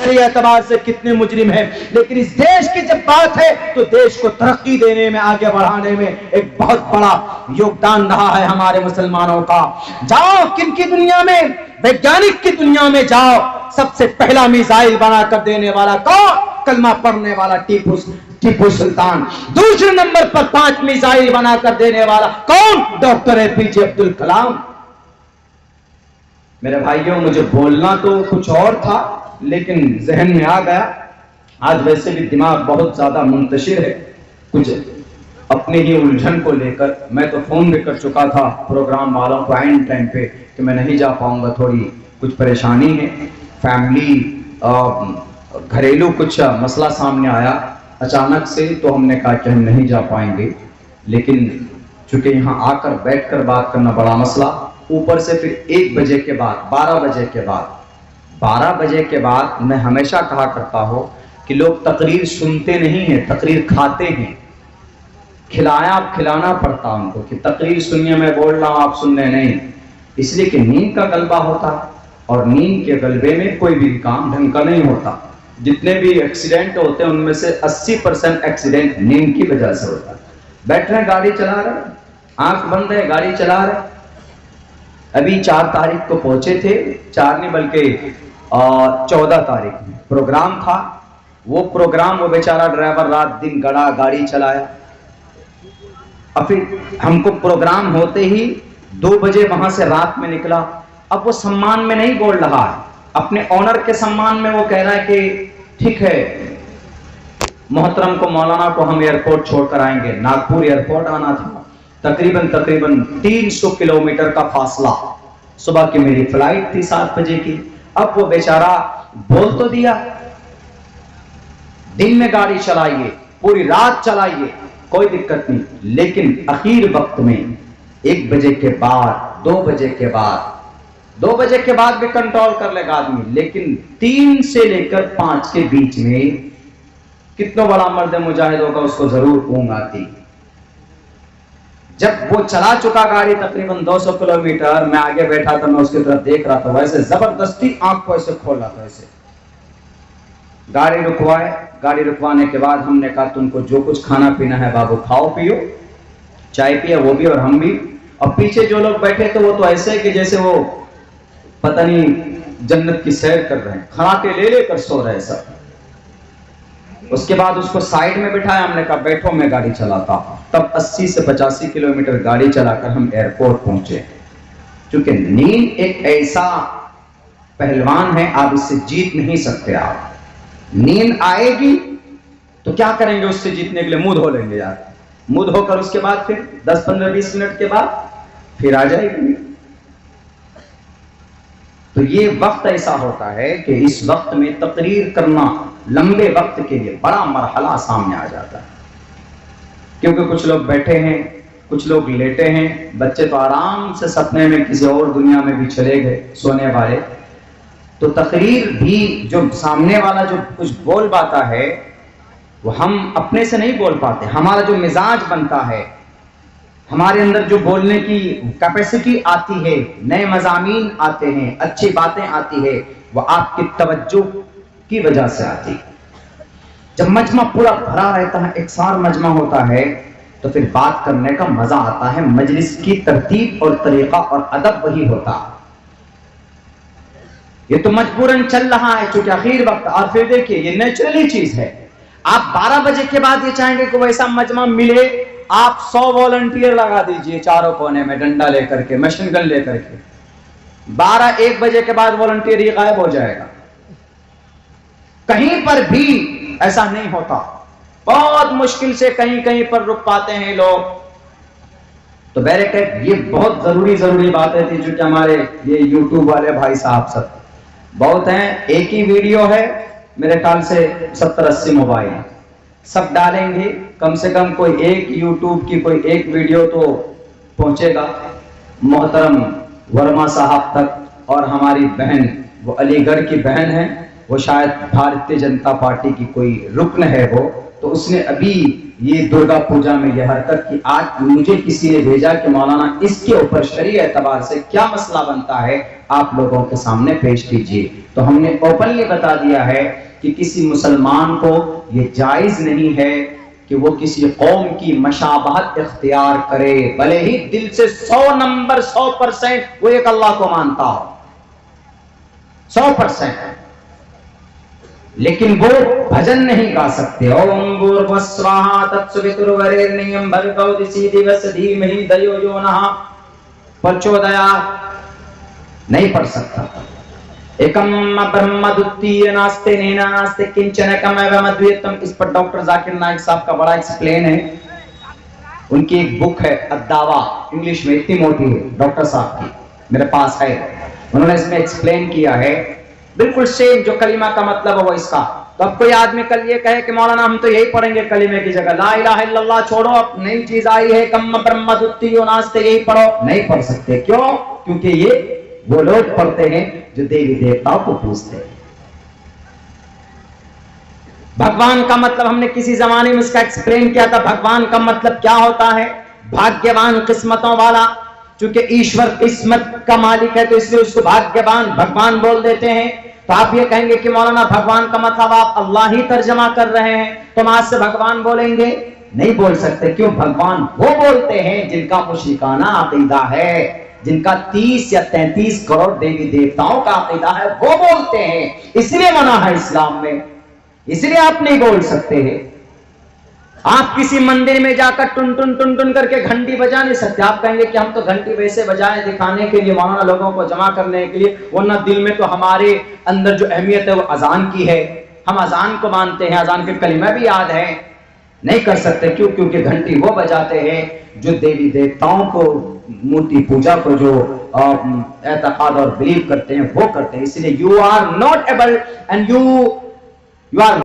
एतबार से कितने मुजरिम हैं, लेकिन इस देश की जब बात है तो देश को तरक्की देने में, आगे बढ़ाने में एक बहुत बड़ा योगदान रहा है हमारे मुसलमानों का। जाओ किनकी दुनिया में, वैज्ञानिक की दुनिया में जाओ, सबसे पहला मिसाइल बनाकर देने वाला कौन? कलमा पढ़ने वाला टीपू सुल्तान। दूसरे नंबर पर 5 मिसाइल बनाकर देने वाला कौन? Doctor APJ Abdul Kalam. मेरे भाइयों, मुझे बोलना तो कुछ और था लेकिन जहन में आ गया। आज वैसे भी दिमाग बहुत ज्यादा मुंतशिर है, कुछ अपने ही उलझन को लेकर। मैं तो फोन भी कर चुका था प्रोग्राम वालों को एंड टाइम पे कि मैं नहीं जा पाऊंगा, थोड़ी कुछ परेशानी है, फैमिली घरेलू कुछ मसला सामने आया अचानक से, तो हमने कहा कि हम नहीं जा पाएंगे। लेकिन चूंकि यहाँ आकर बैठकर बात करना बड़ा मसला, ऊपर से फिर 1 बजे के बाद 12 बजे के बाद मैं हमेशा कहा करता हूं कि लोग तकरीर सुनते नहीं हैं, तकरीर खाते हैं। खिलाना पड़ता उनको कि तकरीर सुनिए, मैं बोल रहा हूं आप सुन रहे नहीं, इसलिए कि नींद का गलबा होता है और नींद के गलबे में कोई भी काम ढंग का नहीं होता। जितने भी एक्सीडेंट होते हैं उनमें से 80% एक्सीडेंट नींद की वजह से होता है। बैठ रहे गाड़ी चला रहे, आंख बंद है गाड़ी चला रहे। अभी 4 तारीख को पहुंचे थे, 4 नहीं बल्कि 14 तारीख में प्रोग्राम था। वो प्रोग्राम वो बेचारा ड्राइवर रात दिन गड़ा गाड़ी चलाया। अब फिर हमको प्रोग्राम होते ही 2 बजे वहां से रात में निकला। अब वो सम्मान में नहीं बोल रहा है, अपने ऑनर के सम्मान में वो कह रहा है कि ठीक है मोहतरम को, मौलाना को हम एयरपोर्ट छोड़कर आएंगे। नागपुर एयरपोर्ट आना था, तकरीबन 300 किलोमीटर का फासला। सुबह की मेरी फ्लाइट थी 7 बजे की। अब वो बेचारा बोल तो दिया दिन में गाड़ी चलाइए, पूरी रात चलाइए, कोई दिक्कत नहीं, लेकिन आखिर वक्त में 1 बजे के बाद 2 बजे के बाद 2 बजे के बाद भी कंट्रोल कर लेगा आदमी, लेकिन 3 से लेकर 5 के बीच में कितना बड़ा मर्द मुजाहिद होगा, उसको जरूर ऊंघ आती। जब वो चला चुका गाड़ी तकरीबन 200 किलोमीटर, मैं आगे बैठा था, मैं उसकी तरफ देख रहा था, वैसे जबरदस्ती आंख को ऐसे खोल रहा था ऐसे। गाड़ी रुकवाए, गाड़ी रुकवाने के बाद हमने कहा तुमको जो कुछ खाना पीना है बाबू खाओ पियो, चाय पिए वो भी और हम भी। और पीछे जो लोग बैठे थे वो तो ऐसे है कि जैसे वो पता नहीं जन्नत की सैर कर रहे हैं, खराटे ले लेकर सो रहे सब। उसके बाद उसको साइड में बिठाया, हमने कहा बैठो मैं गाड़ी चलाता। तब 80 से 85 किलोमीटर गाड़ी चलाकर हम एयरपोर्ट पहुंचे। क्योंकि नींद एक ऐसा पहलवान है, आप इससे जीत नहीं सकते। आप नींद आएगी तो क्या करेंगे, उससे जीतने के लिए मुंह धो लेंगे यार, मुंह धोकर उसके बाद फिर 10, 15, 20 मिनट के बाद फिर आ जाएगी। तो ये वक्त ऐसा होता है कि इस वक्त में तकरीर करना लंबे वक्त के लिए बड़ा मरहला सामने आ जाता है। क्योंकि कुछ लोग बैठे हैं, कुछ लोग लेटे हैं, बच्चे तो आराम से सपने में किसी और दुनिया में भी चले गए सोने वाले। तो तकरीर भी जो सामने वाला जो कुछ बोल पाता है वो हम अपने से नहीं बोल पाते। हमारा जो मिजाज बनता है, हमारे अंदर जो बोलने की कैपेसिटी आती है, नए मज़ामीन आते हैं, अच्छी बातें आती है, वो आपकी तवज्जो की वजह से आती है। जब मजमा पूरा भरा रहता है, एक सार मजमा होता है, तो फिर बात करने का मजा आता है। मजलिस की तरतीब और तरीका और अदब वही होता है। ये तो मजबूरन चल रहा है चूंकि आखिर वक्त। और फिर देखिए ये नेचुरली चीज है। आप 12 बजे के बाद ये चाहेंगे कि वैसा मजमा मिले, आप 100 वॉलंटियर लगा दीजिए चारों कोने में डंडा लेकर के, मशीन गन लेकर के। 12-1 बजे के बाद वॉलंटियर ही गायब हो जाएगा। कहीं पर भी ऐसा नहीं होता, बहुत मुश्किल से कहीं कहीं पर रुक पाते हैं लोग। तो बैरिकेड ये बहुत जरूरी बातें थी जो कि हमारे ये यूट्यूब वाले भाई साहब सब बहुत हैं। एक ही वीडियो है मेरे ख्याल से 70-80 मोबाइल सब डालेंगे, कम से कम कोई एक यूट्यूब की कोई एक वीडियो तो पहुंचेगा मोहतरम वर्मा साहब तक। और हमारी बहन, वो अलीगढ़ की बहन है, वो शायद भारतीय जनता पार्टी की कोई रुकन है वो, तो उसने अभी ये दुर्गा पूजा में यह हरकत की। आज मुझे किसी ने भेजा कि मौलाना इसके ऊपर शरीय एतबार से क्या मसला बनता है, आप लोगों के सामने पेश कीजिए। तो तो हमने ओपनली बता दिया है कि किसी मुसलमान को ये जायज नहीं है कि वो किसी कौम की मशाबहत इख्तियार करे, भले ही दिल से 100% वो एक अल्लाह को मानता हो, 100%, लेकिन वो भजन नहीं गा सकते। ओम भूर्भुवस्वाहा तत्सवितुर्वरेण्यं भर्गो दिवस धीमहि धियो यो नः प्रचोदयात् नहीं पढ़ सकता। एकम ब्रह्म द्वितीय नास्ते नेना नास्ते किंचन एकमेव अद्वैतम। इस पर डॉक्टर जाकिर नाइक साहब का बड़ा एक्सप्लेन है, उनकी एक बुक है अद्दावा, इंग्लिश में इतनी मोटी है, डॉक्टर साहब की मेरे पास है, उन्होंने इसमें एक्सप्लेन किया है बिल्कुल सेम जो कलीमा का मतलब है वो इसका। तो अब कोई आदमी कल ये कहे कि मौलाना हम तो यही पढ़ेंगे कलीमे की जगह, ला इलाहा इल्लल्लाह छोड़ो, अब नई चीज आई है कम ब्रह्म द्वितीय नास्ते, यही पढ़ो, नहीं पढ़ सकते। क्यों? क्योंकि ये वो लोग पढ़ते हैं जो देवी देवताओं को पूजते हैं। भगवान का मतलब हमने किसी जमाने में इसका एक्सप्लेन किया था। भगवान का मतलब क्या होता है? भाग्यवान, किस्मतों वाला। चूंकि ईश्वर किस्मत का मालिक है तो इसलिए उसको भाग्यवान भगवान बोल देते हैं। तो आप ये कहेंगे कि मौलाना भगवान का मतलब आप अल्लाह ही तर्जमा कर रहे हैं, तो हम आज से भगवान बोलेंगे? नहीं बोल सकते। क्यों? भगवान वो बोलते हैं जिनका मुशरिकाना अकीदा है, जिनका 30 या 33 करोड़ देवी देवताओं का अकीदा है, वो बोलते हैं। इसलिए मना है इस्लाम में, इसलिए आप नहीं बोल सकते हैं। आप किसी मंदिर में जाकर टुन टुन टुन टुन करके घंटी बजा नहीं सकते। आप कहेंगे कि हम तो घंटी वैसे बजाएं दिखाने के लिए, मौलाना लोगों को जमा करने के लिए, वरना दिल में तो हमारे अंदर जो अहमियत है वो अजान की है, हम अजान को मानते हैं, अजान के कलिमा भी याद है। नहीं कर सकते। क्यों? क्योंकि घंटी वो बजाते हैं जो देवी देवताओं को, मूर्ति पूजा को जो एतकाद और बिलीव करते हैं वो करते हैं। इसलिए you are not able and you are